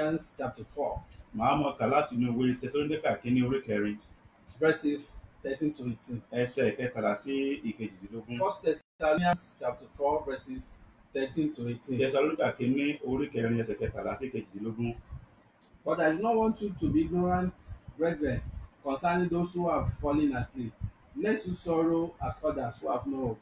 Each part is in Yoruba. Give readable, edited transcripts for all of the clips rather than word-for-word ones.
Thessalonians chapter 4, Màá mọ̀ kà láti inú ìwé Tẹsalóníkà kínní orí kẹrin verses 13 to 18. ẹsẹ̀ kẹtàlá sí ìkejìdínlógún. 1 Thessalonians chapter 4, verses 13 to 18. Tẹsalóníkà kínní orí kẹrin ẹsẹ̀ kẹtàlá sí ìkejìdínlógún. But I do not want you to be ignorant, brethren, concerning those who have fallen asleep, lest you sorrow as others who have no hope.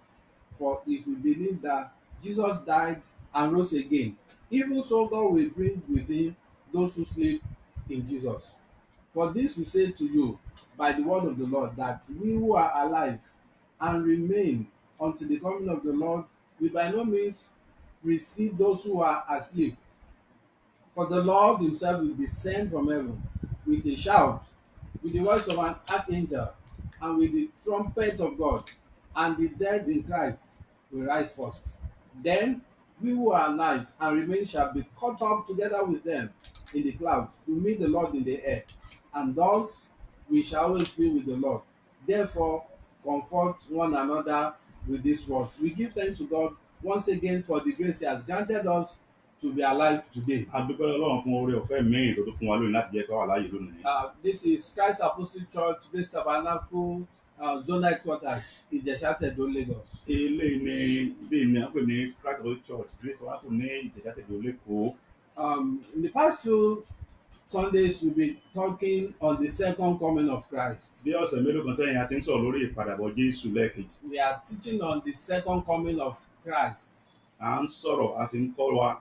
For if we believe that Jesus died and rose again, even so God will bring with him those who sleep in Jesus. For this we say to you by the word of the Lord, that we who are alive and remain until the coming of the Lord will by no means precede those who are asleep. For the Lord himself will descend from heaven with a shout, with the voice of an archangel, and with the trumpet of God, and the dead in Christ will rise first. Then we who are alive and remain shall be caught up together with them in the clouds to meet the Lord in the air, and thus we shall always be with the Lord. Therefore, comfort one another with these words. We give thanks to God once again for the grace he has granted us to be alive today. A dúpẹ́ Ọlọ́run fún oore ọ̀fẹ́ míì tó tún fún wa lónìí láti jẹ́ ká wà láàyè lónìí. This is Christ Apostolic Church, Grace Tabernacle, Zona Headquarters, Ìjẹ̀ṣà-Tẹ̀dó, Lagos. Eléyìí ni bíi ní àpè ní Christ Apostolic Church Grace Tabernacle ní Ìjẹ̀ṣà-Tẹ̀dó l'Ékòó. In the past few Sundays, we've been talking on the second coming of Christ. Bí ọ̀sẹ̀ mélòó kan sẹ́yìn a ti ń sọ̀rọ̀ lórí ìpadàbọ̀ Jésù lẹ́ẹ̀kejì. We are teaching on the second coming of Christ. À ń sọ̀rọ̀ a sì ń kọ́ wa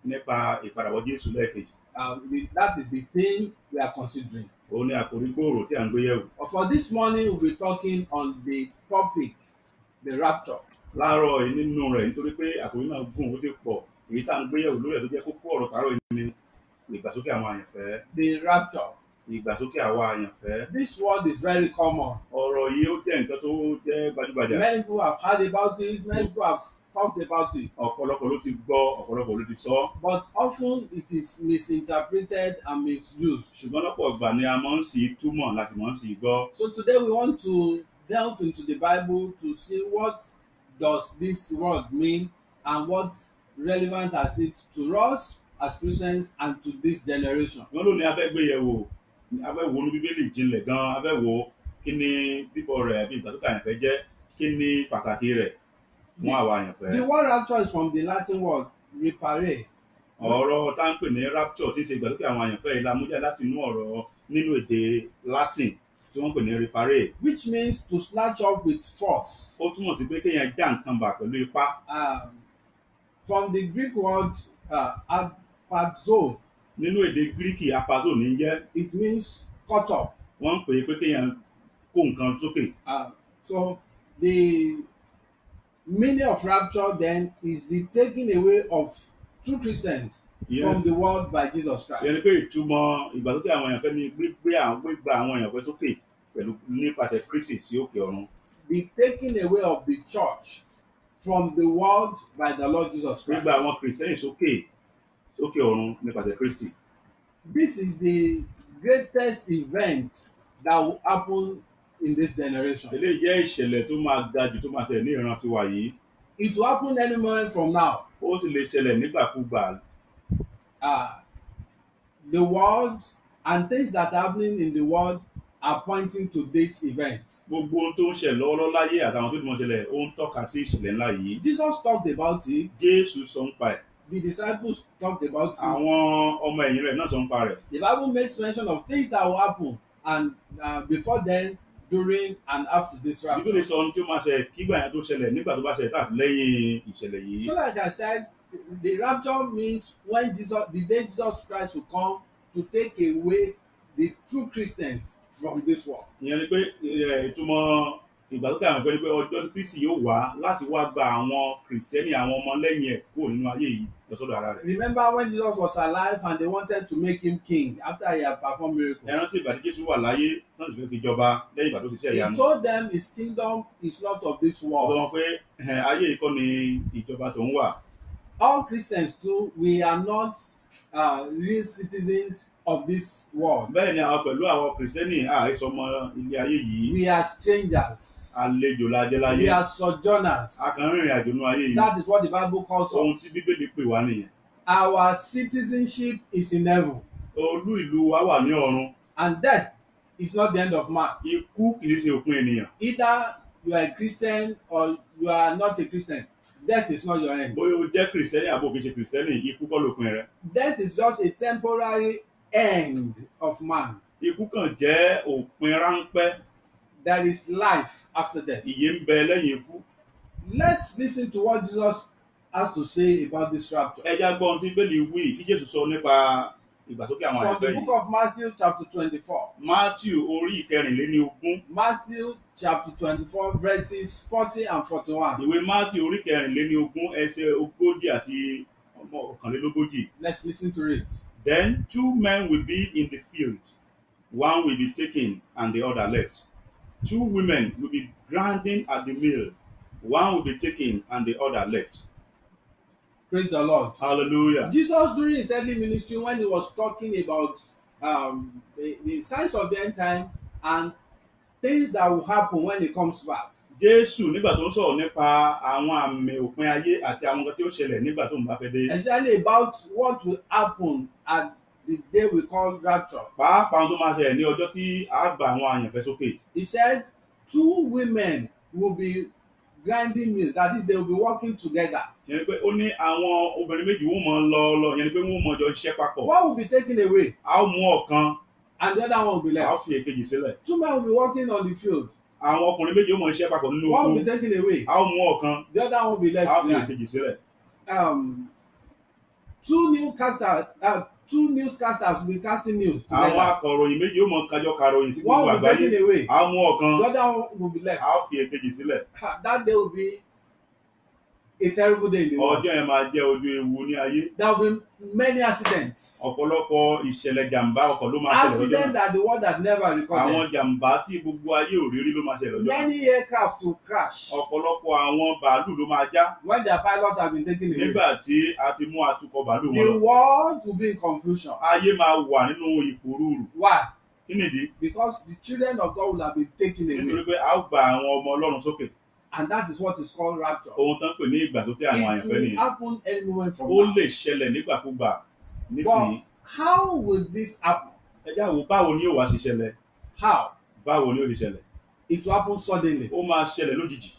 nípa ìpadàbọ̀ Jésù lẹ́ẹ̀kejì. That is the thing we are considering. Òun ni àkòrí gbòòrò tí à ń gbé yẹ̀wò. For this morning, we'll be talking on the topic, the rapture. Láàárọ̀ yìí nínú rẹ̀ nítorí pé àkòrí náà gùn ó sì pọ̀ èyí tá à ń gbé yẹ̀wò lórí ẹ̀ tó jẹ́ kókó ọ̀rọ̀ tààrọ̀ yìí ni ìgbàsókè àwọn àyànfẹ́. The rapture. Ìgbàsókè àwọn àyànfẹ́. This word is very common. Ọ̀rọ̀ yìí ó jẹ́ nǹkan tó jẹ́ gbajúgbajà. Many people have heard about it. Many people have talked about it. Ọ̀pọ̀lọpọ̀ ló ti gbọ́, ọ̀pọ̀lọpọ̀ ló ti sọ. But often it is misinterpreted and misused. Ṣùgbọ́n lọ́pọ̀ ìgbà ni a máa ń sì túmọ̀ láti máa ń sì gbọ́. So today we want to delve into the Bible to see what does this word mean and what relevant has it to us as Christians and to this generation. Wọ́n lónìí a fẹ́ gbé yẹ̀wò, a fẹ́ wo inú Bíbélì jinlẹ̀ gan-an, a fẹ́ wo kí ni bíbọ̀ rẹ̀ àbí ìgbàsókè àyànfẹ́ jẹ́, kí ni pàtàkì rẹ̀ fún àwa àyànfẹ́. The word rapture is from the Latin word repare. Ọ̀rọ̀ tá ń pè ní rapture tí í ṣe ìgbàsókè àwọn àyànfẹ́ yìí la mú jáde láti inú ọ̀rọ̀ nínú èdè Latin tí wọ́n pè ní repare. Which means to snatch up with force. Ó túmọ̀ sí pé kéèyàn já nǹkan bà pẹ̀lú ipá. From the Greek word apazo. Nínú èdè Gíríkì apazo ní jẹ́. It means cut up. Wọ́n ń pè é pé kéèyàn kó nǹkan sókè. So the meaning of rapture then is the taking away of true Christians from the world by Jesus Christ. Ìyẹn ni pé ìtumọ̀ ìgbàsókè àwọn èèyàn ni gbígbà àwọn èèyàn fẹ́ sókè pẹ̀lú nípasẹ̀ Kristi sí òkè ọ̀run. The taking away of the church from the world by the Lord Jesus Christ. Gbígbà àwọn Kìrìsìtẹ́nì sókè ọ̀run nípasẹ̀ Kristi. This is the greatest event that will happen in this generation. Eléyìí jẹ́ ìṣẹ̀lẹ̀ tó máa ga jù tó máa ṣẹlẹ̀ ní ìran tiwa yìí. It will happen any moment from now. Ó sì lè ṣẹlẹ̀ nígbàkúgbà. The world and things that are happening in the world are pointing to this event. Gbogbo ohun tó ń ṣẹlẹ̀ lọ́wọ́lọ́wọ́ láyé àtàwọn tó ti mọ̀ ṣẹlẹ̀ ó ń tọ́ka sí ìṣẹ̀lẹ̀ ńlá yìí. Jesus talked about it. Jésù sọ ń pa ẹ̀. The disciples talked about it. Àwọn ọmọ ẹ̀yìn rẹ̀ náà sọ ń pa rẹ̀. The Bible makes mention of things that will happen and before then, during and after this rapture. Bíbélì sọ ohun tí ó máa ṣẹlẹ̀ kígbà yẹn tó ṣẹlẹ̀ nígbà tó bá ṣẹlẹ̀ tàbí lẹ́yìn ìṣẹ̀lẹ̀ yìí. So like I said, the rapture means when the day Jesus Christ will come to take away the true Christians from this world. Ìyẹn ni pé ìtumọ̀ ìgbàsókè àwọn ìpẹ́ni pé ọjọ́ tí Kristi yóò wá láti wá gba àwọn Kìrìsìtẹ́nì àwọn ọmọ lẹ́yìn ẹ̀ kúrò nínú ayé yìí lọ́sọ́dọ̀ ara rẹ̀. Remember when Jesus was alive and they wanted to make him king after he had performed miracles. Ẹ rántí ìgbà tí Jésù wà láyé náà sì fẹ́ fi jọba lẹ́yìn ìgbà tó ti ṣe ìyanu. He told them his kingdom is not of this Ó sọ world. wọn pé ayé yìí kọ́ ni ìjọba tó ń wà. All Christians too, we are not real citizens of this world. Bẹ́ẹ̀ ni àwọn pẹ̀lú àwọn Kìrìsìtẹ́nì àìsọmọ ilé ayé yìí. We are strangers. Àlejò la jẹ́ láyé. We are sojourners. A kàn ń rìnrìn àjò nínú ayé yìí. That is what the Bible calls Ohun us. tí Bíbélì pè wá nìyẹn. Our citizenship is in heaven, olú ìlú wa wà ní ọ̀run. and death is not the end of man. Ikú kì í ṣe òpin ènìyàn. Either you are a Christian or you are not a Christian, death is not your end. Bóyá o jẹ́ kìrìsìtẹ́nì àbò kìí ṣe kìrìsìtẹ́nì, ikú kọ́ lópin rẹ̀. Death is just a temporary end of man. Ikú kàn jẹ́ òpin ráńpẹ́. There is life after death. Ìyè ń bẹ lẹ́yìn ikú. Let's listen to what Jesus has to say about this rapture. Ẹ já gbọ́ ohun tí Bíbélì wí tí Jésù sọ nípa ìgbàsókè àwọn From àyànfẹ́ the yìí. book of Matthew chapter 24. Mátíù orí ìkẹrìnléníogún. Matthew chapter 24 verses 40 and 41. Ìwé Mátíù orí ìkẹrìnléníogún ẹsẹ̀ ogójì àti ọ̀kànlélógójì. Let's listen to it. Then 2 men will be in the field. One will be taken and the other left. 2 women will be grinding at the mill. One will be taken and the other left. Praise the Lord. Hallelujah. Jesus, during his early ministry, when he was talking about the signs of the end time and things that will happen when he comes back, Jésù nígbà tó ń sọ̀rọ̀ nípa àwọn àmì òpin ayé àti àwọn nǹkan tí ó ṣẹlẹ̀ nígbà tó ń bá fẹ́ dé. especially about what will happen at the day we call rapture, Pàápàá ohun tó máa ṣẹlẹ̀ ní ọjọ́ tí a gba àwọn àyànfẹ́ sókè. he said 2 women will be grinding mills, that is, they will be working together. Yẹn ni pé ó ní àwọn obìnrin méjì wọ́n mọ̀ lọ yẹn ni pé wọ́n mọ̀ jọ ṣiṣẹ́ papọ̀. One will be taken away A ó mú ọ̀kan, and the other one will be a ó left. fi èkejì sílẹ̀. 2 men will be working on the field. Àwọn ọkùnrin méjì ó mọ̀ ṣiṣẹ́ papọ̀ nínú One oko. will be taken away, A ó mú ọ̀kan, the other one will be a ó left fi behind. èkejì sílẹ̀. 2 newscasters will be casting news Àwọn together. akọ̀ròyìn méjì ó mọ̀ kájọ karòyìn sí One gbogbo will be àgbáyé. taken away, A ó mú ọ̀kan, the other one will be left. a ó fi èkejì sílẹ̀. That day will be a terrible day in the world. Ọjọ́ yẹn máa jẹ́ ojú ewu ní ayé. There will be many accidents. Ọ̀pọ̀lọpọ̀ ìṣẹ̀lẹ̀ jàǹbá ọkọ̀ ló máa ṣẹlẹ̀ lọ́jọ́ Accidents náà. that the world had never Àwọn recorded. jàǹbá tí gbogbo ayé ò rí rí ló máa ṣẹlẹ̀ lọ́jọ́ náà. Many aircraft will crash Ọ̀pọ̀lọpọ̀ àwọn bàálù ló máa já when their pilots have been taken away. nígbà tí a ti mú atukọ̀ bàálù wọn The lọ. world will be in confusion. Ayé máa wà nínú ìpòrúurù. Why? Kí nìdí? Because the children of God will have been taken Nítorí away. pé a ó gba àwọn ọmọ Ọlọ́run sókè. And that is what is called rapture. Ohun tán pè ní ìgbàsókè àwọn It àyànfẹ́ will nìyẹn. happen any moment from Ó now. lè ṣẹlẹ̀ nígbàkúgbà nísìnyí. But how will this happen? Ẹ já wo báwo ni yóò wá ṣe ṣẹlẹ̀? How? Báwo ni yóò ṣe ṣẹlẹ̀? It will happen suddenly, Ó máa ṣẹlẹ̀ lójijì,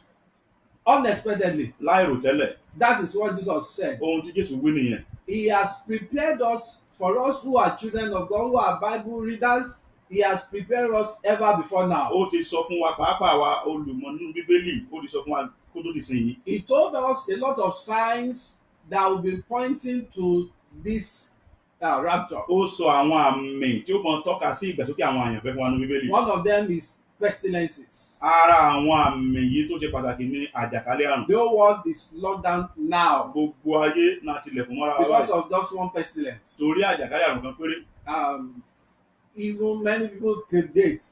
unexpectedly. láìròtẹ́lẹ̀. That is what Jesus said. Ohun tí Jésù wí nìyẹn. He has prepared us, for us who are children of God, who are Bible readers, He has prepared us ever before now. Ó ti sọ fún wa pàápàá wa olùmọ̀ nínú Bíbélì, ó ti sọ fún wa kó tó di sìn yìí. He told us a lot of signs that will be pointing to this rapture. Ó sọ àwọn àmì tí ó mọ tọ́ka sí ìgbàsókè àwọn àyànfẹ́ fún wa nínú Bíbélì. One of them is pestilences. Ara àwọn àmì yìí tó ṣe pàtàkì ní àjàkálẹ̀ àrùn. The whole world is locked down now Gbogbo ayé náà tilẹ̀kùn mọ́ra wa because báyìí. of just one pestilence. Torí àjàkálẹ̀ àrùn kan péré. Even many people till date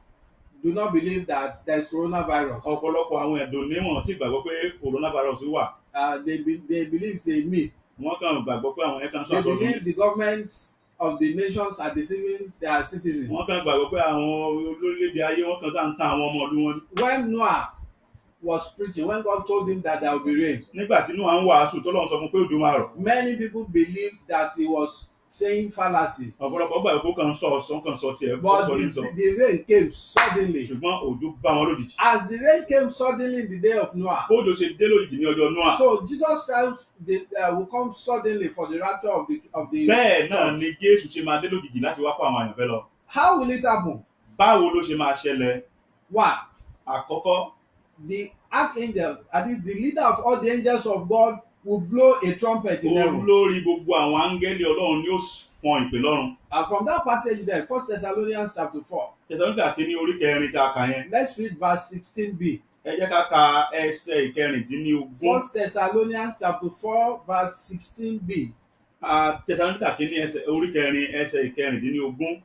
do not believe that there is coronavirus. Ọ̀pọ̀lọpọ̀ àwọn ẹ̀dùn níwọ̀n tí gbàgbọ́ pé coronavirus wà. They believe it's a myth. Wọ́n kàn gbàgbọ́ pé àwọn yẹn kan sọ They àsọdùn. believe the governments of the nations are deceiving their citizens. Wọ́n kàn gbàgbọ́ pé àwọn olórílẹ̀-èdè ayé wọ́n kàn sáà ń tàn àwọn ọmọ ọdún wọn. When Noah was preaching, when God told him that there will be rain, Nígbà tí Nóà ń wàásù tọ́lọ́run sọ fún pé òjò máa rọ̀. many people believed that he was saying fallacy. Ọ̀pọ̀lọpọ̀ gbàgbọ́ pé ó kàn sọ ọ̀sán kan sọ tiẹ̀ But sọ ní sọ. the rain came suddenly. Ṣùgbọ́n òjò bá wọn lójijì. As the rain came suddenly in the day of Noah, Bójò ṣe dé lójijì ní ọjọ́ Nóà. so Jesus Christ will come suddenly for the rapture of the Bẹ́ẹ̀ náà church. ni Jésù ṣe máa dé lójijì láti wá kó àwọn àyànfẹ́ lọ. How will it happen? Báwo ló ṣe máa ṣẹlẹ̀? One, Àkọ́kọ́, the archangel, that is the leader of all the angels of God, will blow a trumpet in heaven. olórí gbogbo àwọn áńgẹ́lì Ọlọ́run ni ó fọn ìpè lọ́run. From that passage there, 1 Thessalonians chapter 4, Tẹ̀sánúkà kínní orí kẹrin tá a kà yẹn. let's read verse 16b. Ẹ jẹ́ ká ka ẹsẹ̀ ìkẹrìndínlógún. 1 Thessalonians chapter 4, verse 16b. Tẹ̀sánúkà kínní orí kẹrin ẹsẹ̀ ìkẹrìndínlógún.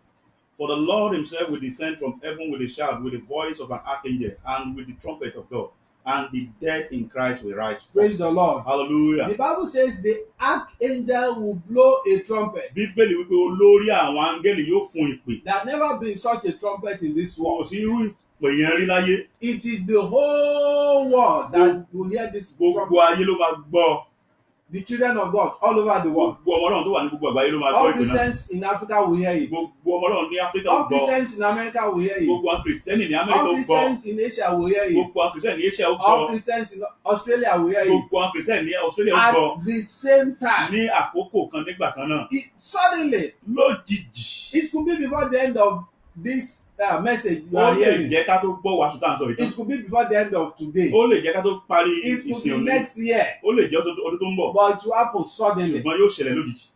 For the Lord himself will descend from heaven with a shout, with the voice of an archangel, and with the trumpet of God, and the dead in Christ will rise first. Praise the Lord. Hallelujah. The Bible says the archangel will blow a trumpet. Bíbélì wípé olórí àwọn áńgẹ́lì yóò fún ìpè. There has never been such a trumpet in this Kò world. sí irú ìpè yẹn rí láyé. It is the whole world that will hear this Gbogbo trumpet. ayé ló máa gbọ́. the children of God all over the world. Gbogbo ọmọ Ọlọ́run tó wà ní gbogbo àgbáyé ló máa gbọ́ All ìpè náà. Christians in Africa will hear it. Gbogbo ọmọ Ọlọ́run ní Áfíríkà ó All gbọ́. Christians in America will hear it. Gbogbo àwọn Kìrìsìtẹ́nì ní Amẹ́ríkà All ó gbọ́. Christians in Asia will hear it. Gbogbo àwọn Kìrìsìtẹ́nì ní Asia ó All gbọ́. Christians in Australia will hear it. Gbogbo àwọn Kìrìsìtẹ́nì ní Australia ó gbọ́. At the same time, Ní àkókò kan nígbà kan náà. suddenly, Lójijì. it could be before the end of this message you Ó are lè hearing. jẹ́ ká tó gbọ́ wàásù tá à ń sọ yìí tán. It could be before the end of today. Ó lè jẹ́ ká tó parí It could ìsìn be òní. next year. Ó lè jẹ́ ọdún tó ń bọ̀. But it will happen suddenly. Ṣùgbọ́n yóò ṣẹlẹ̀ lójijì.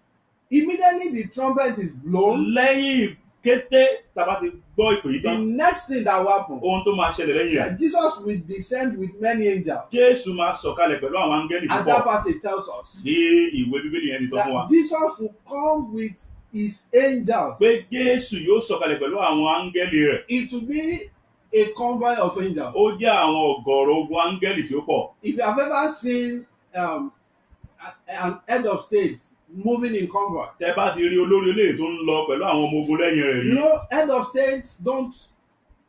Immediately the trumpet is blown. Lẹ́yìn kété tá a bá ti gbọ́ ìpè yìí The tán, next thing that will happen, ohun tó máa ṣẹlẹ̀ lẹ́yìn rẹ̀. Jesus will descend with many angels. Jésù máa sọ̀kalẹ̀ pẹ̀lú àwọn áńgẹ́lì As that púpọ̀. passage tells us, Ní ìwé Bíbélì yẹn ti sọ fún wa. that Jesus will come with his angels. Pé Jésù yóò sọ̀kalẹ̀ pẹ̀lú àwọn áńgẹ́lì rẹ̀. It will be a convoy of angels. Ó jẹ́ àwọn ọ̀gọ̀rọ̀ ogun áńgẹ́lì tí ó pọ̀. If you have ever seen an head of state moving in convoy, Tẹ́ bá ti rí olórí eléyìí tó ń lọ pẹ̀lú àwọn ọmọ ogun lẹ́yìn rẹ̀ rí. you know, head of states don't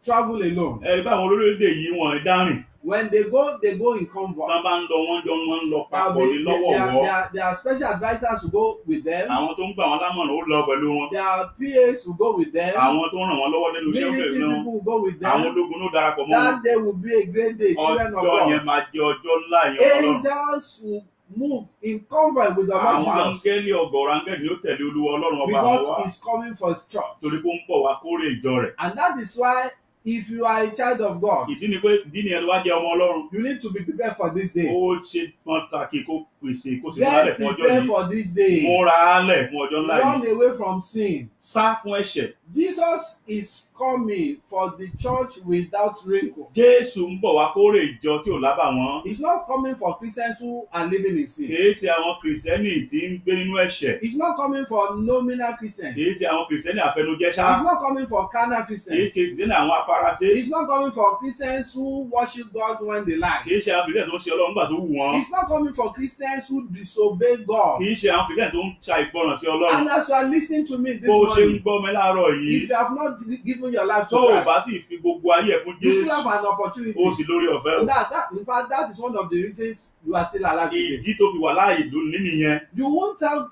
travel alone. Ẹ rí bá àwọn olórílẹ̀-èdè yìí wọ́n dárìn. When they go in convoy. Tán bá ń lọ wọ́n ń lọ Now, papọ̀ ní lọ́wọ̀ọ̀wọ́. there are special advisors who go with them. Àwọn tó ń gbà wọ́n lámọ̀ràn ó lọ pẹ̀lú wọn. There are PAs who go with them. Àwọn tó ń ràn wọ́n lọ́wọ́ nínú iṣẹ́ Military òkèèrè náà. people who go with Àwọn them. ológun ló darapọ̀ mọ́ wọn. That day will be a great day, children of Ọjọ́ yẹn God. máa jẹ́ ọjọ́ ńlá ìyẹn Ọlọ́run. Angels will move in convoy with the Lord Àwọn Jesus áńgẹ́lì ọ̀gọ̀rọ̀ áńgẹ́lì ni ó tẹ̀lé Olúwa Ọlọ́run ọba because wa. he's coming for his church. Torí pé ó ń bọ̀ wá kórè ìjọ rẹ̀. And that is why if you are a child of God, Ìdí nìyẹn tó wá jẹ́ ọmọ Ọlọ́run. you need to be prepared for this day. Ó ṣe pàtàkì kó pèsè kó sì Get múra lẹ̀ fún ọjọ́ prepared yìí. for this day. Múra lẹ̀ fún ọjọ́ ńlá Run yìí. away from sin. Sá fún ẹ̀ṣẹ̀. Jesus is coming for the church without wrinkle. Jésù ń bọ̀ wá kórè ìjọ tí ò lábàwọ́n. He's not coming for Christians who are living in sin. Kìí ṣe àwọn Kìrìsìtẹ́nì tí ń gbé nínú ẹ̀ṣẹ̀. He's not coming for nominal Christians. Kìí ṣe àwọn Kìrìsìtẹ́nì àfẹnujẹ́ṣá. He's not coming for carnal Kìí Christians. ṣe Kìrìsìtẹ́nì àwọn afárasé. He's not coming for Christians who worship God when they like. Kìí ṣe àwọn Kìrìsìtẹ́nì tó ń ṣe Ọlọ́run nígbà tó wù wọ́n. He's not coming for Christians who disobey God. Kìí ṣe àwọn Kìrìsìtẹ́nì tó ń ṣa ìgbọràn sí Ọlọ́run. And as you are listening to me this Bó o ṣe ń morning, gbọ́ mi láàárọ̀ yìí, if you have not given your life to tó o bá Christ, sì fi gbogbo ayé ẹ̀ fún you Jésù, still have an opportunity. o sì lórí ọ̀fẹ́. In fact, that is one of the reasons you are still alive today. Ìdí tó fi wà láàyè lónìí nìyẹn. You won't tell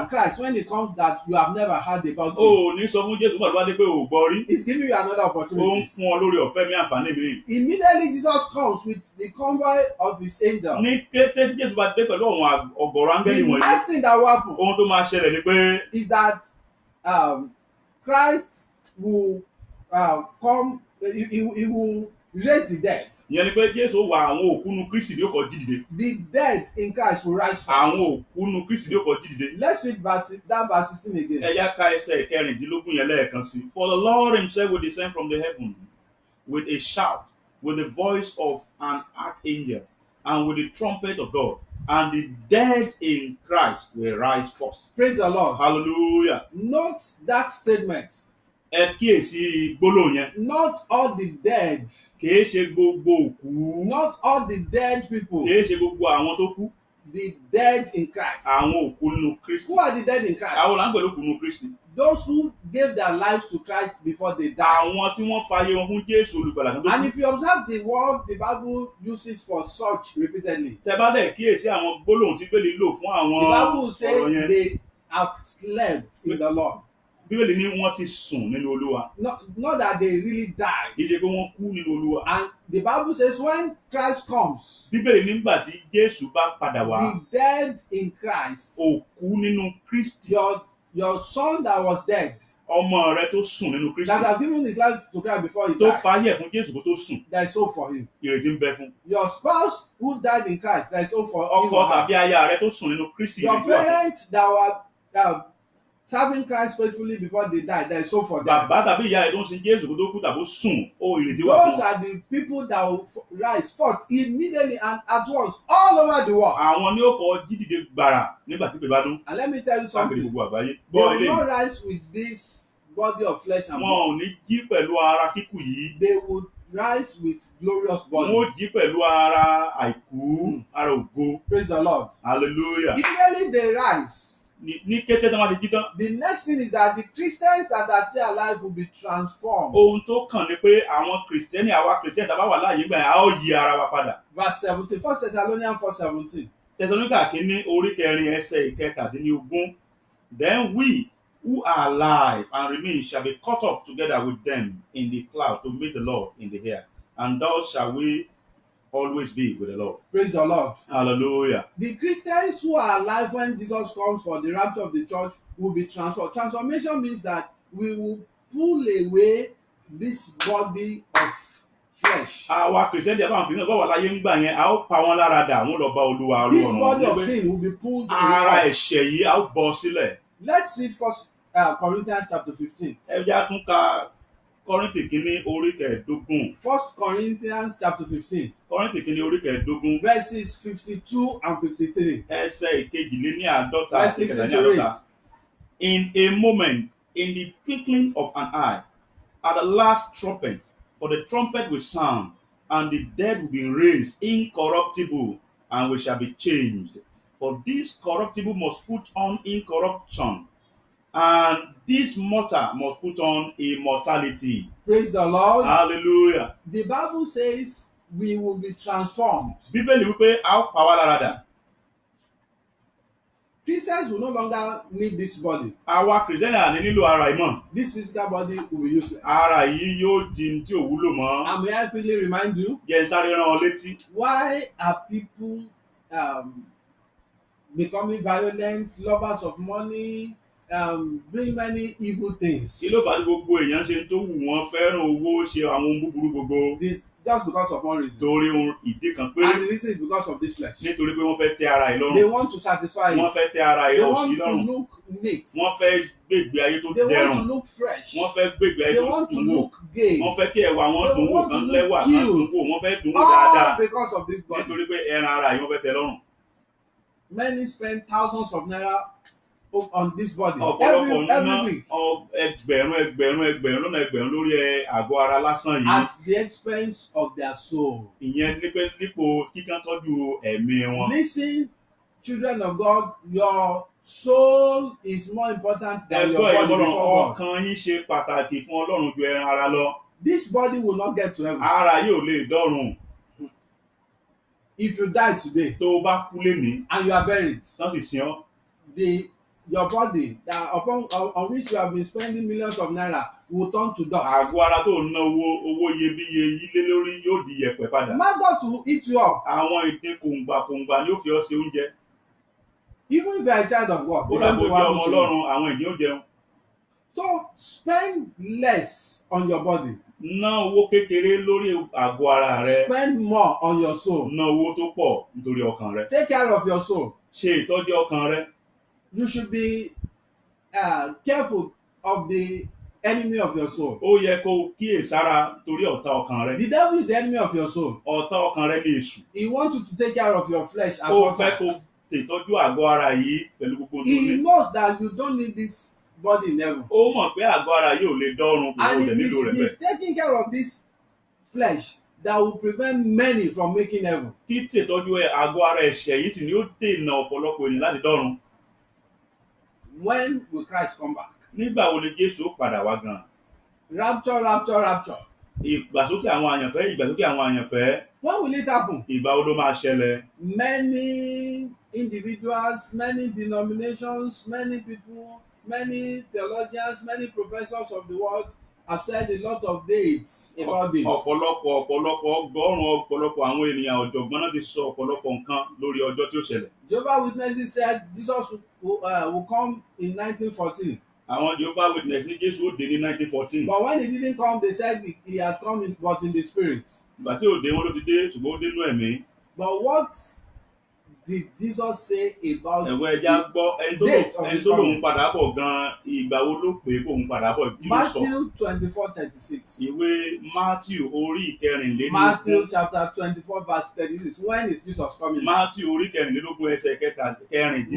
Christ when it comes that you have never heard about O him. ò ní sọ fún Jésù gbàdúrà dé pé o ò gbọ́ rí. He's giving you another Ó ń opportunity. fún ọ lórí ọ̀fẹ́ mi àǹfààní mi. Immediately Jesus comes with the convoy of his angels. Ní kété tí Jésù bá dé pẹ̀lú àwọn ọ̀gọ̀rọ̀ áńgẹ́lì The wọ̀nyí, next thing that will happen ohun tó máa ṣẹlẹ̀ ni pé is that Christ will come, he will raise the dead. ìyẹn ni pé Jésù ó wá àwọn òkú nu Kristi ní ó kọ́ jí dìde. The dead in Christ will rise first. Àwọn òkú nu Kristi ní ó kọ́ jí dìde. Let's read verse 16 again. Ẹ yá ká ẹsẹ̀ kẹrìndínlógún yẹn lẹ́ẹ̀kan sí. For the Lord himself will descend from the heaven with a shout, with the voice of an archangel, and with the trumpet of God, and the dead in Christ will rise first. Praise the Lord. Hallelujah. Note that statement. Ẹ kíyèsí gbólóhùn yẹn. Not all the dead. Kìí ṣe gbogbo òkú. Not all the dead people. Kìí ṣe gbogbo àwọn tó kú. The dead in Christ. Àwọn òkú nínú Kristi. Who are the dead in Christ? Àwọn là ń pẹ̀lú òkú nínú Kristi. Those who gave their lives to Christ before they died. Àwọn tí wọ́n fààyè wọn fún Jésù olùgbàlà kan tó And kú. if you observe the word the Bible uses for such repeatedly, Tẹ́ bá dẹ̀ kíyèsí àwọn gbólóhùn tí Bíbélì lò fún àwọn the Bible ọ̀rọ̀ says yẹn. they have slept in the Lord. Bíbélì ní wọ́n ti sùn nínú Olúwa. Not that they really died. Kì í ṣe pé wọ́n kú nínú Olúwa. And the Bible says when Christ comes, Bíbélì nígbà tí Jésù bá padà wá, the dead in Christ, òkú nínú Kristi, your son that was dead, ọmọ rẹ tó sùn nínú Kristi, that have given his life to Christ before he tó died, fààyè fún Jésù kó tó sùn, there is hope for him. ìrètí ń bẹ fún. Your spouse who died in Christ, there is hope for him Ọkọ or her. tàbí aya rẹ tó sùn nínú Kristi, Your ìrètí wà fún. parents that were serving Christ faithfully before they died, there is hope for them. Bàbá tàbí ìyá rẹ tó ń sin Jésù kó tó kú tàbí ó sùn, ó ìrètí wà Those fún. are the people that will rise first, immediately and at once, all over the world. Àwọn ní ó kọ jí dìde gbàrà nígbà tí pé bá dún. And let me tell you Káàkiri something. gbogbo àgbáyé. They Gbọ́ will eléyìí. not rise with this body of flesh and Wọn blood. ò ní jí pẹ̀lú ara kíkù yìí. They would rise with glorious Wọ́n ó body. jí pẹ̀lú ara àìkú, ara ògo. Praise the Lord. Hallelujah. Immediately they rise. Ní kété tí wọ́n ti jí tán. The next thing is that the Christians that are still alive will be transformed. Ohun tó kàn ni pé àwọn Kìrìsìtẹ́nì àwa Kìrìsìtẹ́nì tá a bá wà láàyè gbà yẹn, a ó yí ara wa padà. Verse 17, 1 Thessalonians 4:17. Tẹsalóníkà kínní orí kẹrin ẹsẹ̀ ìkẹtàdínlógún. Then we who are alive and remain shall be caught up together with them in the cloud to meet the Lord in the air, and thus shall we always be with the Lord. Praise the Lord. Hallelujah. The Christians who are alive when Jesus comes for the rapture of the church will be transformed. Transformation means that we will pull away this body of flesh. Àwa Kìrìsìtẹ́nì àbá àwọn Kìrìsìtẹ́nì bá wà láyé ń gbà yẹn, a ó pa wọ́n lára dà, wọ́n lọ bá Olúwa This Ọlọ́run. body of sin will be pulled Ara away. ẹ̀ṣẹ̀ yìí a ó bọ́ sílẹ̀. Let's read first Corinthians chapter 15. Ẹ jẹ́ á tún ka Kọ́ríńtì kínní orí kẹẹ̀ẹ́dógún. 1 Corinthians chapter 15, Kọ́ríńtì kínní orí kẹẹ̀ẹ́dógún. verses 52 and 53. Ẹsẹ̀ ìkejìléníàádọ́ta Let's àti listen to it. ìkẹtàléníàádọ́ta. In a moment, in the twinkling of an eye, at the last trumpet, for the trumpet will sound, and the dead will be raised incorruptible, and we shall be changed. For this corruptible must put on incorruption, and this mortal must put on immortality. Praise the Lord. Hallelujah. The Bible says we will be transformed. Bíbélì wípé a ó pa wá lára dà. Christians will no longer need this body. Àwa Kìrìsìtẹ́nì àní nílò ara yìí mọ́. This physical body will be useless. Ara yìí yóò di tí ò wúlò mọ́. And may I quickly remind you, Jẹ́ n sáré rán ọ létí. why are people becoming violent, lovers of money, doing many evil things? Kí ló fà á tí gbogbo èèyàn ṣe ń tó wù wọ́n fẹ́ràn owó ṣe àwọn ohun búburú gbogbo? This just because of one reason. Torí ohun ìdí kan And péré. the reason is because of this flesh. Nítorí pé wọ́n fẹ́ tẹ́ ara yìí They lọ́rùn. want to satisfy Wọ́n it. fẹ́ tẹ́ ara They yìí want òṣì to lọ́rùn. look neat. Wọ́n fẹ́ gbègbè ayé tó They want dẹrùn. to look fresh. Wọ́n fẹ́ gbègbè ayé They tó want to dùn wò. look gay. Wọ́n fẹ́ kí ẹwà wọn They dùn wò want kan to lẹ́wà look kan dùn cute. wò. Wọ́n fẹ́ dùn wò dáadáa. All because of this body. Nítorí pé ẹran ara yìí wọ́n fẹ́ tẹ́ lọ́rùn. Many spend thousands of naira on this body Ọ̀pọ̀lọpọ̀ every ná week ẹgbẹ̀rún lọ́nà ẹgbẹ̀rún lórí àgọ́ ara lásán yìí. at the expense of their soul. Ìyẹn ní pé nípò kíkán tọ́jú ẹ̀mí wọn. Listen, children of God, your soul is more important than your Ẹgbọ́n body ìmọ̀ràn before God. ọkàn yín ṣe pàtàkì fún Ọlọ́run ju ẹran ara lọ. This body will not get to heaven. Ara yóò lè dọ́run. If you die today Tó o bá kú lénìí, and you are buried, tán sì sin ọ́. your body that on which you have been spending millions of naira will turn to dust. Àgọ́ ara tó ń ná owó iyebíye yí lé lórí yóò di yẹ̀pẹ̀ padà. Maggot will eat you up. Àwọn ète kòǹgbàkòǹgbà ni ó fi ọ́ ṣe oúnjẹ. Even if you are a child of God, Ó the same dàbò thing jẹ́ will ọmọ happen to you. Ọlọ́run, àwọn ènìyàn ó jẹun. So spend less on your body. Ná owó kékeré lórí àgọ́ ara rẹ. Spend more on your soul. Ná owó tó pọ̀ nítorí ọkàn rẹ. Take care of your soul. Ṣe ìtọ́jú ọkàn rẹ. You should be careful of the enemy of your soul. Ó yẹ kó o kíyèsára torí ọ̀tá ọkàn rẹ. The devil is the enemy of your soul. Ọ̀tá ọkàn rẹ ní èṣù. He wants you to take care of your flesh at Ó all fẹ́ times. kó tètọ́jú àgọ́ ara yìí pẹ̀lú gbogbo tó He ní. knows that you don't need this body in heaven. Ó mọ̀ pé àgọ́ ara yìí ò lè dọ́run kò And lè it nílò rẹ̀ is bẹ́ẹ̀. the taking care of this flesh that will prevent many from making heaven. Títètọ́jú àgọ́ ara ẹ̀ṣẹ̀ yìí sì ni ó dènà ọ̀pọ̀lọpọ̀ ènìyàn láti dọ́run. When will Christ come back? Nígbà wo ni Jésù ó padà wá gan? Rapture, rapture, rapture. Ìgbàsókè àwọn àyànfẹ́. When will it happen? Ìgbà wo ló máa ṣẹlẹ̀? Many individuals, many denominations, many people, many theologians, many professors of the world have said a lot of dates about this. Ọ̀pọ̀lọpọ̀ ọ̀pọ̀lọpọ̀ àwọn ènìyàn ọ̀jọ̀gbọ́n náà ti sọ ọ̀pọ̀lọpọ̀ nǹkan lórí ọjọ́ tí ó ṣẹlẹ̀. Jehovah's Witnesses said Jesus will come in 1914. Àwọn Jehovah's Witnesses ní Jésù ó dé ní 1914. But when he didn't come, they said he had come but in the spirit. Ìgbà tí ó dé wọn ló ti dé ṣùgbọ́n ó dé nú ẹ̀mí. But what did Jesus say about Ẹ̀wọ̀n ẹja gbọ́ ẹni tó lòun padà bọ̀ gan-an ìgbà wo ló pè é kó òun padà bọ̀ kí ló sọ? Matthew 24:36. Ìwé Matthew orí ìkẹrìnlélógún. Matthew chapter 24 verse 36. When is Jesus coming? Matthew orí ìkẹrìnlélógún ẹsẹ̀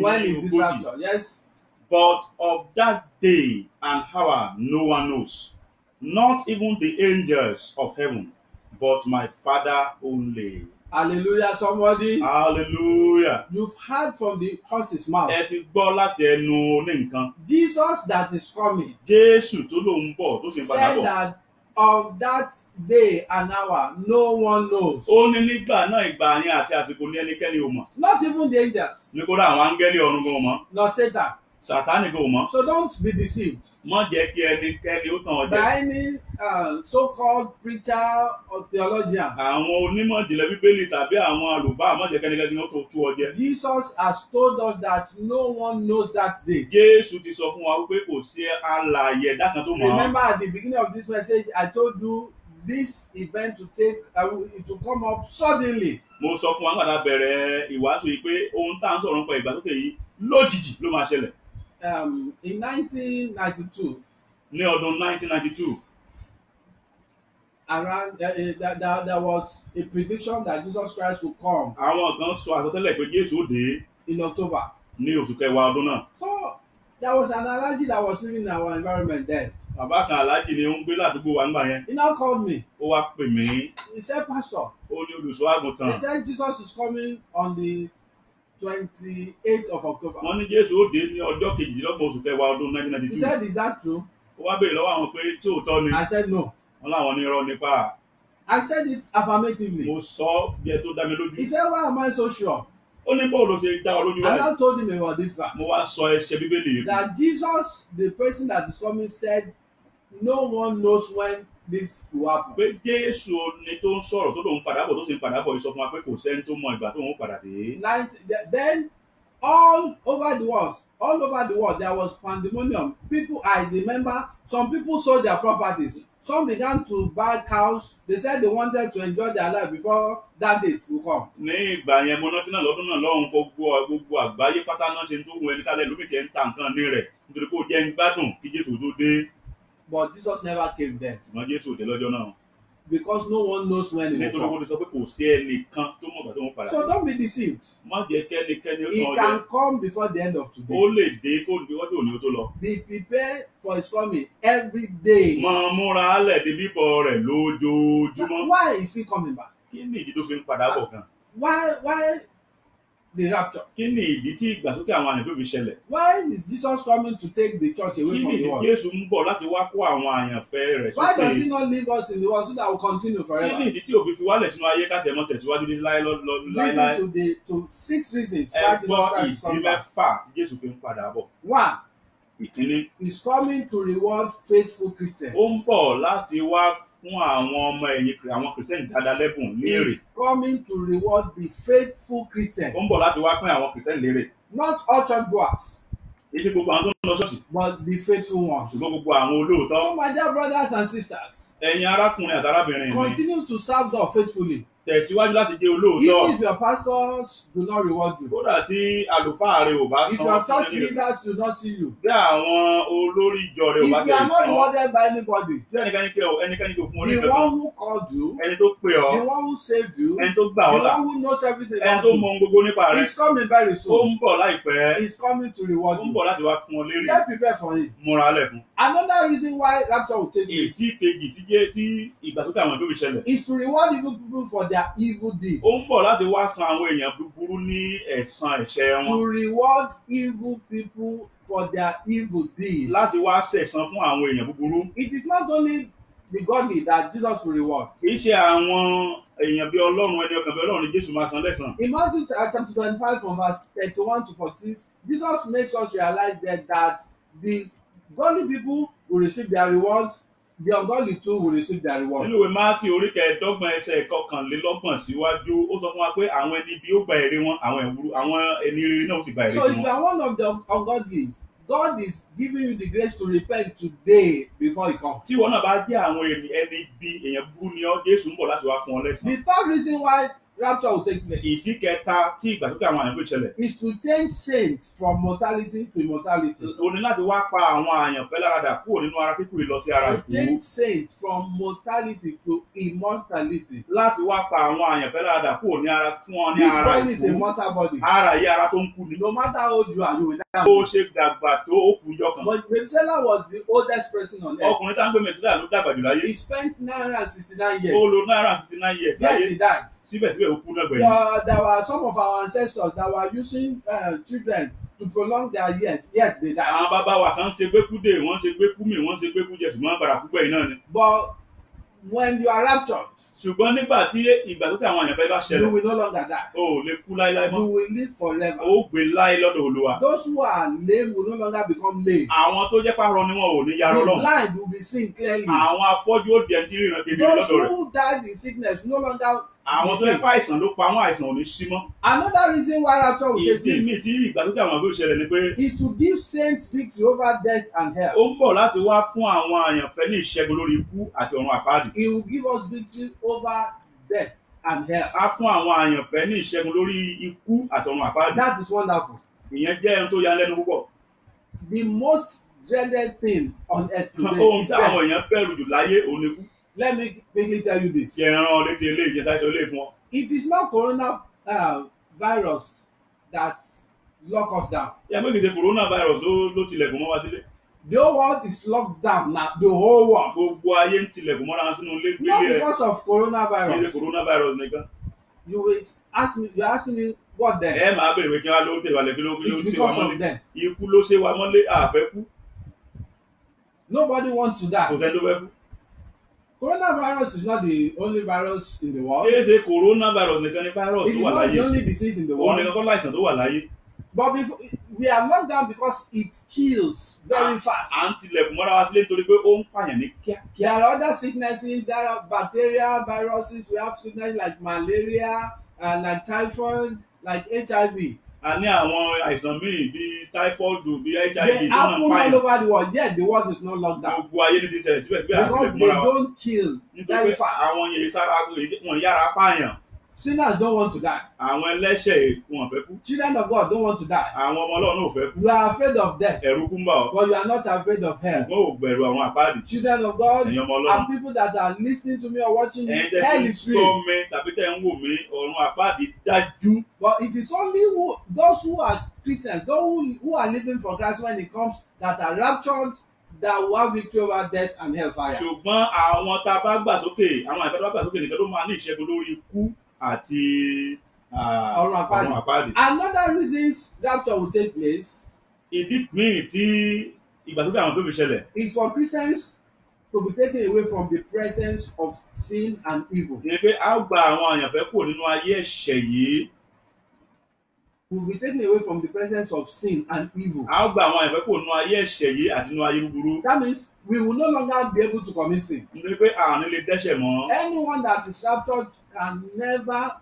When is this kẹrìndínlógójì. rapture? Yes. But of that day and hour no one knows, not even the angels of heaven, but my Father only. Hallelujah, somebody. Hallelujah. You've heard from the horse's mouth. Ẹ ti gbọ́ láti ẹnu oní nǹkan. Jesus that is coming Jésù tó lóun bọ̀ tó sì ń padà said bọ̀. that of that day and hour, no one knows. ó ní nígbà náà ìgbà yẹn àti àsìkò ní ẹnikẹ́ni ò mọ̀. Not even the angels, ní kódà àwọn áńgẹ́lì ọ̀run gan ò mọ̀. nor Satan. Sàtánì gan ò mọ̀. So don't be deceived Má jẹ́ kí ẹnikẹ́ni ó tàn ọ́ jẹ. by any so-called preacher or theologian. Àwọn onímọ̀ ìjìnlẹ̀ bíbélì tàbí àwọn àlùfáà má jẹ́ kẹ́nikẹ́ni ó tó tú ọ jẹ. Jesus has told us that no one knows that day. Jésù ti sọ fún wa wípé kò sí alààyè ẹ̀dá kan tó mọ̀ ọ́. Remember at the beginning of this message, I told you this event to take, it will come up suddenly. Mo sọ fún wa nígbà tá a bẹ̀rẹ̀ ìwàásù yìí pé ohun tá à ń sọ̀rọ̀ nípa ìgbàsókè yìí lójijì ló máa ṣẹlẹ̀. In 1992, Ní ọdún 1992, around there was a prediction that Jesus Christ would come àwọn kan sọ àsọtẹ́lẹ̀ pé Jésù ó dé in October. ní oṣù kẹwàá ọdún náà. So there was an allergy that was living in our environment then. Bàbá kan aláàjì ni ó ń gbé ládùúgbò wa nígbà yẹn. He now called me. Ó wá pè mí. He said, Pastor, Ó ní olùṣọ́ àgùntàn. he said Jesus is coming on the 28th of October. Wọ́n ní Jésù ó dé ní ọjọ́ kejìdínlọ́gbọ̀n oṣù kẹwàá ọdún He 1992. said, is that true? Ó wá béèrè lọ́wọ́ àwọn pé tí òótọ́ ni. I said, no. Wọ́n láwọn ní irọ́ nípa. I said it affirmatively. Mo sọ bí ẹ tó dá mi lójú. He said, why am I so sure? Ó ní bóòlù ló ṣe dá ọ lójú I báyìí. now told him about this verse. Mo wá sọ ẹsẹ̀ bíbélì yìí. That Jesus, the person that is coming, said, no one knows when this will happen. Pé Jésù ni tó ń sọ̀rọ̀ tó lòun padà bọ̀ tó sì ń padà bọ̀ yìí sọ fún wa pé kò sẹ́ni tó mọ ìgbà tó ń padà dé. Then all over the world, there was pandemonium. People, I remember, some people sold their properties. Some began to buy cows. They said they wanted to enjoy their life before that date will come. Ní ìgbà yẹn mo rántí náà lọ́dún náà lọ́hùn gbogbo àgbáyé pátá náà ṣe ń tó wọ ẹni kálẹ̀ lómi tiẹ̀ ń ta nǹkan ní rẹ̀ nítorí pé ó jẹ́ ń gbádùn kí Jésù tó dé. But Jesus never came then. Ṣùgbọ́n Jésù ò dé lọ́jọ́ náà. Because no one knows when it Nítorí will wọ́n come. ti sọ pé kò sí ẹnìkan tó mọ̀ ìgbà tó ń padà. So don't be deceived. Má jẹ́ kẹ́nikẹ́ni ó He sàn can ọjọ́. come before the end of Ó today. lè dé kó ní ọjọ́ òní ó tó lọ. Be prepared for his coming every day. Máa múra álẹ̀ di bíbọ̀ rẹ̀ lójoojúmọ́. Why is he coming back? Kí ni ìdí tó fi ń padà bọ̀ gan? Why the rapture? Kí ni ìdí tí ìgbàsókè àwọn àyàn tó fi ṣẹlẹ̀? Why is Jesus coming to take the church away Kí from ni the ìdí world? Jésù ń bọ̀ láti wá kó àwọn àyànfẹ́ rẹ̀ Why does sókè? he not leave us in the world so that we continue Kí ni forever? ìdí tí òfin fi wálẹ̀ sínú ayé káàtì ẹ̀mọ́ tẹ̀síwájú ní láéláé? Listen to 6 reasons why Jesus Ẹgbọ́n Christ is ìdí coming back. mẹ́fà tí Jésù fi ń padà bọ̀. 1. Ìkíní, He's coming to reward faithful Christians. ó ń bọ̀ láti wá fún àwọn ọmọ ẹ̀yìn àwọn kìrìsìtẹ́nì dáadáa lẹ́bùn lérè. He's coming to reward the faithful Christians. Ó ń bọ̀ láti wá pín àwọn kìrìsìtẹ́nì lérè. Not all church goers, Èsì gbogbo àwọn tó ń lọ ṣọ́ọ̀ṣì, but the faithful ones. ṣùgbọ́n gbogbo àwọn olóòótọ́. So my dear brothers and sisters, Ẹ̀yin arákùnrin àti arábìnrin mi, continue to serve God faithfully. tẹ̀síwájú láti jẹ́ Even olóòótọ́. if your pastors do not reward you, Kódà tí àlùfáà rẹ̀ ò bá if san your fún church ẹni rẹ̀, leaders do not see you, bí àwọn olórí ìjọ rẹ̀ ò if bá you are tẹ̀ not san, rewarded by anybody, tí ẹnikẹ́ni kò fún the oníkẹ́kọ̀ọ́, one who called you, ẹni tó pè ọ́, the one who saved you, ẹni tó gbà the ọ́ là, one who knows everything ẹni about tó mọ you, ohun gbogbo nípa rẹ̀, is coming very ó soon. ń bọ̀ láìpẹ́, He's coming to ó reward ń you. bọ̀ láti wá fún ọ lérè. Get prepared for him. Múra lẹ̀ fún. Another reason why rapture will take place Èsì kejì tí ìgbàsókè àwọn ìbí ṣẹlẹ̀. is to reward evil people for their evil deeds. Ó ń bọ̀ láti wá san àwọn èèyàn búburú ní ẹ̀san ẹ̀ṣẹ̀ wọn. To reward evil people for their evil deeds. Láti wá ṣẹ̀san fún àwọn èèyàn búburú. It is not only the godly that Jesus will reward. Kì í ṣe àwọn èèyàn bí Ọlọ́run ẹni ọkàn bí Ọlọ́run ni Jésù máa san lẹ́san. In Matthew chapter 25 from verse 31 to 46, Jesus makes us realize that the godly people will receive their rewards, the ungodly too will receive their reward. Nínú ìwé Mátíù orí kẹẹ̀ẹ́dọ́gbọ̀n ẹsẹ̀ kọkànlélọ́gbọ̀n síwájú, ó sọ fún wa pé àwọn ẹni bí ó gba èrè wọn, àwọn ẹni rere náà ó sì gba èrè So if you wọn. are one of the ungodly, God is giving you the grace to repent today before he comes. Tí ìwọ náà bá jẹ́ àwọn ẹni bí èèyàn búburú ni ọ́, Jésù ń bọ̀ láti wá fún ọ lẹ́san. The third reason why rapture will take place Ìdí kẹta tí ìgbàsókè àwọn àyànfẹ́ ṣẹlẹ̀. is to change saints from mortality to immortality. O ní láti wá pa àwọn àyànfẹ́ láradà kúrò nínú ara kíkú lọ sí ara To ìkú. change saints from mortality to immortality. Láti wá pa àwọn àyànfẹ́ láradà kúrò ní ara fún wọn ní This ara body is a ìkú. mortal body. Ara yìí ara tó ń kú ni. No matter how old you are, you will die. Bó ṣe dàgbà tó ó kú jọ kan. But Methuselah was the oldest person on earth. Ọkùnrin tá ń gbé Mẹ̀túdà ló dàgbà jù láyé. He spent 969 Ó years. lo náírà 69 years Yet láyé. he died. Síbẹ̀síbẹ̀ ó kú náà gbẹ̀yìn. There were some of our ancestors that were using children to prolong their years, yet they died. Àwọn bàbá wa kan ṣe gbẹ́kúdè, wọ́n ṣe gbẹ́kúmì, wọ́n ṣe gbẹ́kújẹ, ṣùgbọ́n padà kú gbẹ̀yìn náà ni. But when you are raptured, ṣùgbọ́n nígbà tí ìgbàsókè àwọn àyànfẹ́ bá you ṣẹlẹ̀ will no longer die. o ò lè kú láéláé You mọ́ will live forever. ó gbé láé lọ́dọ̀ Olúwa. Those who are lame will no longer become lame. àwọn tó jẹ́ pàrọ̀ ni wọn ò ní yarọ The lọ́hùn. blind will be seen clearly. àwọn afọ́jú ó di ẹni tí ríran kedere Those lọ́dọ̀ rẹ̀. who died in sickness will no longer àwọn tó be yẹ seen. pa àìsàn ló pa àwọn àìsàn ò ní sí mọ́. Another reason why rapture will take ìdí mi place tí ìgbàsókè àwọn àbúrò ṣẹlẹ̀ ni pé is to give saints victory over death and hell. ó ń bọ̀ láti wá fún àwọn àyànfẹ́ ní ìṣẹ́gun lórí ikú àti ọ̀run àpáàdì. He will give us victory over death and hell. á fún àwọn àyànfẹ́ ní ìṣẹ́gun lórí ikú àti ọ̀run àpáàdì. That is wonderful. ìyẹn jẹ́ ohun tó yanilẹ́nu púpọ̀. The most dreaded thing on earth today ohun is tí àwọn death. èèyàn bẹ̀rù jù láyé òun ni kú. Let me quickly tell you this. kí ẹ rán ọ létí eléyìí jẹ́ sáyẹ́sọ eléyìí fún ọ. It is not corona virus that lock us down. ìyá méjì ṣe coronavirus ló tilẹ̀kùn mọ́ wá sílé. The whole world is locked down now. The whole world. gbogbo ayé ń tilẹ̀kùn mọ́ra wọn sínú ilé Not gbélé ẹ̀. because of kí ṣe coronavirus. coronavirus nìkan. You will ask me. You are asking me what then? ẹ máa bèrè pé kí wọ́n á ló tẹ̀ wálé kí ló It's ṣe wá because of mọ́lé. them. ikú ló ṣe wá mọ́lé àfẹ́ kú. Nobody wants to kò die. sẹ́ni tó fẹ́ kú. Coronavirus is not the only virus in the world. kí ṣe coronavirus nìkan ni virus It tó is wà not the láyé. only disease in the òun world. nìkan kọ́ láìsàn tó wà láyé. But we are locked down because it kills very fast. à ń tilẹ̀kùn mọ́ra wá sílé nítorí pé ó ń pààyàn ní kíá. There are other sicknesses. There are bacterial viruses. We have sicknesses like malaria and like typhoid, like HIV. a ní àwọn àìsàn míì bíi typhoid bíi HIV They tó máa ń happen all pààyàn. over the world. Yet the world is not locked down gbogbo ayé ní ti ṣẹlẹ̀ síbẹ̀síbẹ̀ àti because tilẹ̀kùn they mọ́ra wá. don't kill nítorí very pé fast. àwọn yẹn sára wọn yára pààyàn. Sinners don't want to die. àwọn ẹlẹ́ṣẹ̀ wọn fẹ́ kú. Children of God don't want to die. àwọn ọmọ Ọlọ́run ò fẹ́ kú. You are afraid of death, ẹ̀rù kú ń bà ọ́. but you are not afraid of hell. ṣùgbọ́n ò bẹ̀rù àwọn àpáàdì. Children of God ẹ̀yin ọmọ Ọlọ́run. and people that are listening to me or watching me, ẹ̀yin tẹ́ hell fi ń is gbọ́ real. mi tàbí tẹ́ ń wò mí ọ̀run àpáàdì dájú. But it is only those who are Christians, those who are living for Christ when it comes, that are raptured, that will have victory over death and hellfire. ṣùgbọ́n àwọn tá a bá gbà sókè àwọn àìfẹ́ tó bá gbà sókè nìkan ló máa ní ìṣẹ́gun lórí ikú àti Ọ̀run àpáàdì. àpáàdì. Another reasons rapture will take place ìdí míì tí ìgbàsókè àwọn tó fi ṣẹlẹ̀ is for Christians to be taken away from the presence of sin and evil. ni pé a ó gba àwọn àyànfẹ́ kúrò nínú ayé ẹ̀ṣẹ̀ yìí. We will be taken away from the presence of sin and evil. a ó gba àwọn àyànfẹ́ kúrò nínú ayé ẹ̀ṣẹ̀ yìí àti nínú ayé búburú. That means we will no longer be able to commit sin. nítorí pé àwọn nílé dẹ́ṣẹ̀ mọ́. Anyone that is raptured can never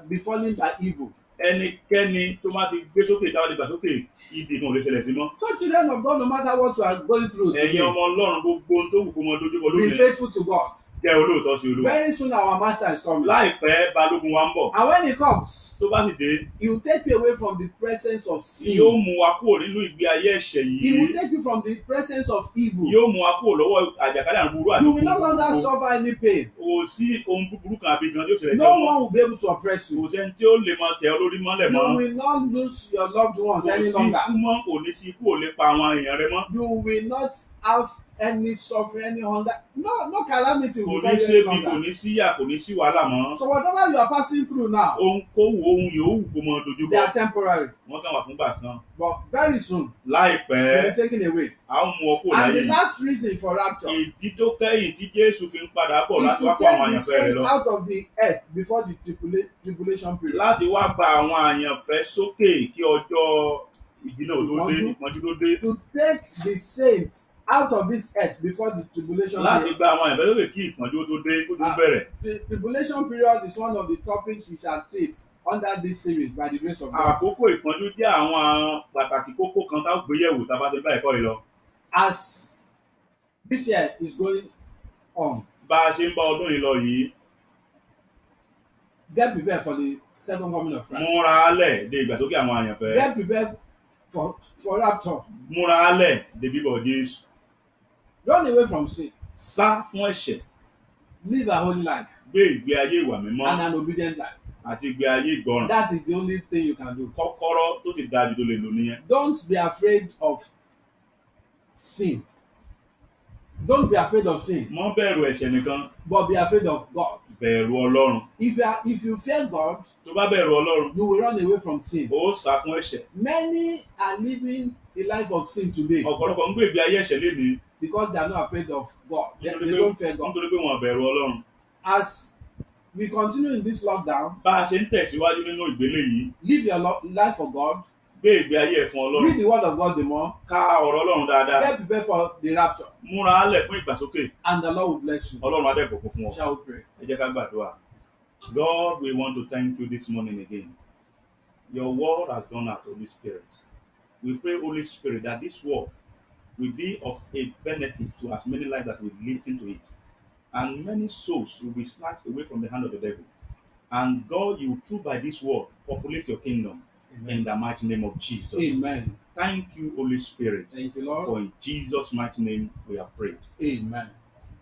be fallen by evil. ẹnikẹ́ni tó máa ti gbé sókè táwọn lè gbà sókè ìdè kan ò lè ṣẹlẹ̀ sí mọ́. So children of God, no matter what you are going through ẹ̀yin today, ọmọ Ọlọ́run gbogbo ohun tó wù kó mọ dojúkọ be lónìí faithful to God. jẹ́ olóòótọ́ sí Olúwa. Very soon our master is coming. láìpẹ́ balógun wa ń bọ̀. And when he comes, tó bá sì dé he will take you away from the presence of yóò sin. mú wa kúrò nínú ìgbé ayé ẹ̀ṣẹ̀ He yìí. will take you from the presence of evil. yóò mú wa kúrò lọ́wọ́ àjàkálẹ̀ àrùn búburú àti You will no longer gbogbo. suffer any pain. kò sí ohun búburú kan àbí gan tí ó ṣẹlẹ̀ sí No ọmọ. one will be able to oppress kò you. sẹ́ni tí ó lè máa tẹ̀ ọ́ lórí mọ́lẹ̀ You mọ́. will not lose your loved ones kò any sí longer. ikú mọ́ kò ní sí ikú ò lè pa àwọn èèyàn rẹ mọ́. You will not have any suffering, any hunger. No calamity kò will ní befall you sébi any kò longer. ní síyà kò ní sí wàhálà mọ́. So whatever you are passing through now, ohunkóhun ohun yòówù kó mọ they dojúkọ. are temporary. wọ́n kàn wà fúngbà kan. But very soon, láìpẹ́ they will be taken away. a ó mú ọ kúrò And láyé the yìí. last reason for rapture ìdí tó kẹ́yìn tí Jésù fi ń padà bọ̀ is láti to wá kó take àwọn the àyànfẹ́ rẹ̀ saints lọ. out of the earth before the tribulation period. láti wá gba àwọn àyànfẹ́ sókè kí ọjọ́ ìdínà tó dé ìpọ́njú tó dé. To take the saints out of this earth before the tribulation láti period. gba àwọn àyànfẹ́ sókè kí ìpọ́njú tó dé kó tó bẹ̀rẹ̀. The tribulation period is one of the topics we shall treat under this series by the grace of God. àkókò ìpọ́njú jẹ́ àwọn pàtàkì kókó kan tá a gbé yẹ̀wò tá a bá ti bá ẹ̀kọ́ yìí lọ. As this year is going on, bá a ṣe ń bá ọdún yìí lọ yìí get prepared for the second coming of Christ. múra álẹ̀ de ìgbàsókè àwọn àyànfẹ́. Get prepared for rapture. múra álẹ̀ de bíbọ̀ Jésù. Run away from sin. sá fún ẹ̀ṣẹ̀ Live a holy life gbé ìgbé ayé ìwà mímọ́ and an obedient life. àti ìgbé ayé ìgbọràn. That is the only thing you can do. kọ́kọ́rọ́ tó ti dájú tó lè lò nìyẹn. Don't be afraid of sin. Don't be afraid of sin, mọ́ bẹ̀rù ẹ̀ṣẹ̀ nìkan but be afraid of God. bẹ̀rù Ọlọ́run. If you fear God, tó bá bẹ̀rù Ọlọ́run you will run away from sin. ó sá fún ẹ̀ṣẹ̀. Many are living a life of sin today. ọ̀pọ̀lọpọ̀ ń gbé ìgbé ayé ẹ̀ṣẹ̀ lénìí. because they are not afraid of God. They Nítorí don't fear God. nítorí pé wọn bẹ̀rù Ọlọ́run. As we continue in this lockdown, Bá a ṣe ń tẹ̀síwájú nínú ìgbélé yìí, live your life for God. gbé ìgbé ayé ẹ̀ fún Read Ọlọ́run. the word of God the more. Ká ọ̀rọ̀ Ọlọ́run dáadáa. Get prepared for the rapture, Múra álẹ̀ fún ìgbàsókè. and the Lord will bless you. Ọlọ́run á dẹ̀ bùkún fún ọ. Shall we pray? Ẹ jẹ́ ká gbàdúrà. Lord, we want to thank you this morning again. Your word has gone out, Holy Spirit. We pray, Holy Spirit, that this word will be of a benefit to as many lives that will listen to it. And many souls will be snatched away from the hand of the devil. And God, you through by this word populate your kingdom in the mighty name of Jesus. Amen. Thank you, Holy Spirit. Thank you, Lord. For in Jesus' mighty name we have prayed. Amen.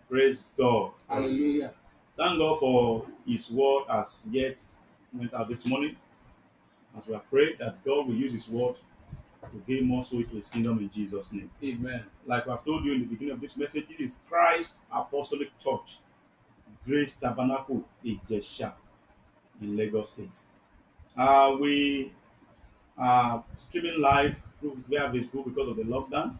Praise God. Hallelujah. Thank God for His word as yet went out this morning. As we have prayed that God will use His word to gain more souls to His kingdom in Jesus' name. Amen. Like I've told you in the beginning of this message, it is Christ Apostolic Church, Grace Tabernacle, Ijesha, in Lagos State. We are streaming live through via Facebook because of the lockdown,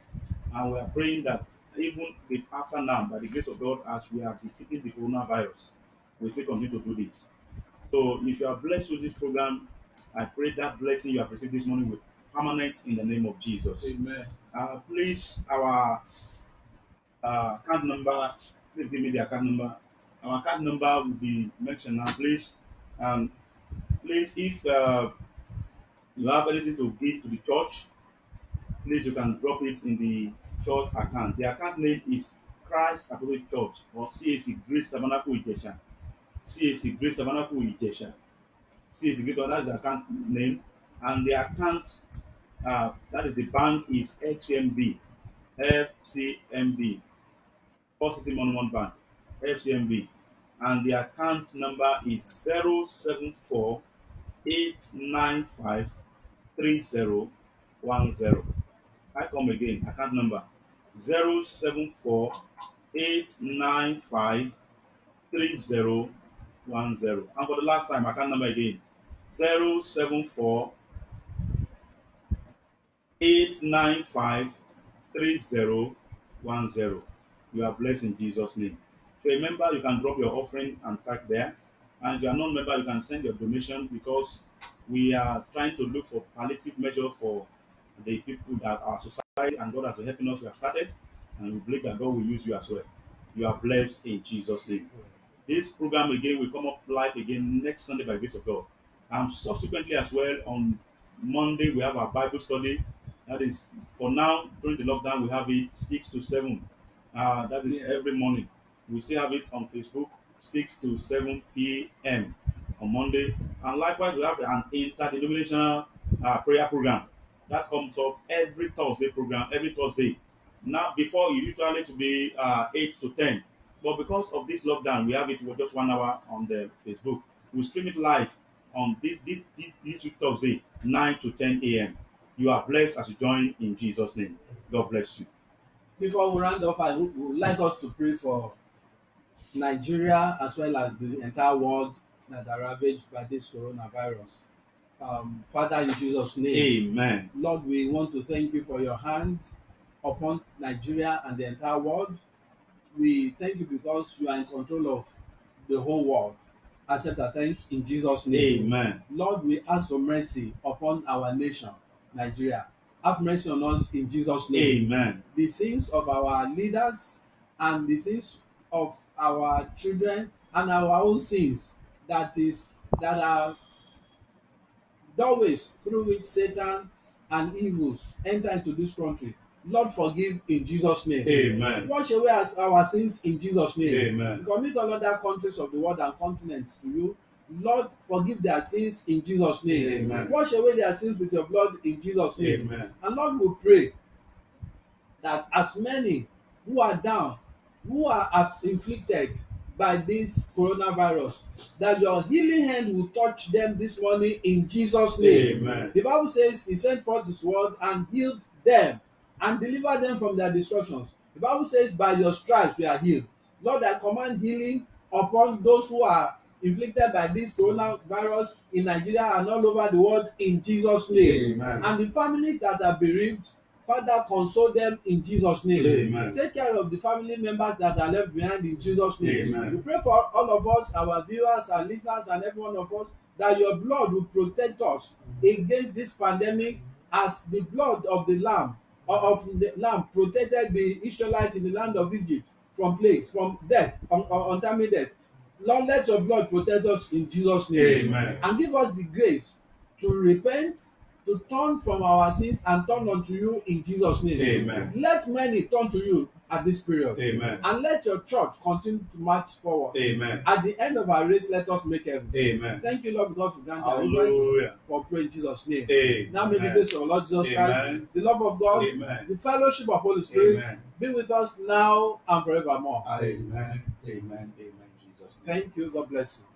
and we are praying that even if after now, by the grace of God, as we are defeating the coronavirus, we still continue to do this. So if you are blessed with this program, I pray that blessing you have received this morning will permanent in the name of Jesus. Amen. Please, our account number, please give me the account number. Our account number will be mentioned now, please. Please, if you have anything to give to the church, please you can drop it in the church account. The account name is Christ Apostolic Church or CAC Grace Tabernacle Ijesha. CAC Grace Tabernacle Ijesha. CAC Grace Tabernacle, that is the account name. And the account, that is the bank, is FCMB. First City Monument Bank. FCMB. And the account number is 074 895 3010. I come again, account number 074 895 3010. And for the last time, account number again 074 895 3010. You are blessed in Jesus' name. If you're a member, you can drop your offering and tithe there. And if you are not a member, you can send your donation, because we are trying to look for palliative measure for the people that our society and God has been helping us. We have started, and we believe that God will use you as well. You are blessed in Jesus' name. This program again will come up live again next Sunday by the grace of God. And subsequently as well on Monday we have our Bible study. That is, for now during the lockdown, we have it 6 to 7. That is every morning. We still have it on Facebook 6 to 7 p.m. on Monday. And likewise, we have an interdenominational prayer program that comes up every Thursday program, every Thursday. Now, before it usually to be 8 to 10. But because of this lockdown, we have it for just 1 hour on the Facebook. We stream it live on this week Thursday, 9 to 10 a.m. You are blessed as you join in Jesus' name. God bless you. Before we round up, I would like us to pray for Nigeria as well as the entire world that are ravaged by this coronavirus. Father, in Jesus' name, Amen. Lord, we want to thank you for your hand upon Nigeria and the entire world. We thank you because you are in control of the whole world. Accept our thanks in Jesus' name. Amen. Lord, we ask for mercy upon our nation, Nigeria. Have mercy on us in Jesus' name. Amen. The sins of our leaders and the sins of our children and our own sins that are doorways through which Satan and evils enter into this country. Lord, forgive in Jesus' name. Amen. Wash away our sins in Jesus' name. Amen. We commit all other countries of the world and continents to you. Lord, forgive their sins in Jesus' name. Amen. Wash away their sins with your blood in Jesus' name. Amen. And Lord, we pray that as many who are down, who are afflicted by this coronavirus, that your healing hand will touch them this morning in Jesus' name. Amen. The Bible says he sent forth his word and healed them and delivered them from their destructions. The Bible says by your stripes we are healed. Lord, I command healing upon those who are inflicted by this coronavirus in Nigeria and all over the world in Jesus' name. Amen. And the families that are bereaved, Father, console them in Jesus' name. Amen. Take care of the family members that are left behind in Jesus' name. Amen. We pray for all of us, our viewers and listeners, and every one of us, that your blood will protect us against this pandemic, as the blood of the Lamb protected the Israelites in the land of Egypt from plagues, from death, untimely death. Lord, let your blood protect us in Jesus' name. Amen. And give us the grace to repent, to turn from our sins and turn unto you in Jesus' name. Amen. Let many turn to you at this period. Amen. And let your church continue to march forward. Amen. At the end of our race, let us make heaven. Amen. Thank you, Lord, because you grant our request Hallelujah. for praying in Jesus' name. Amen. Now may the grace of our Lord Jesus Christ, Amen. the love of God, Amen. the fellowship of Holy Spirit Amen. be with us now and forevermore. Amen. Amen. Amen. Jesus. Thank you. God bless you.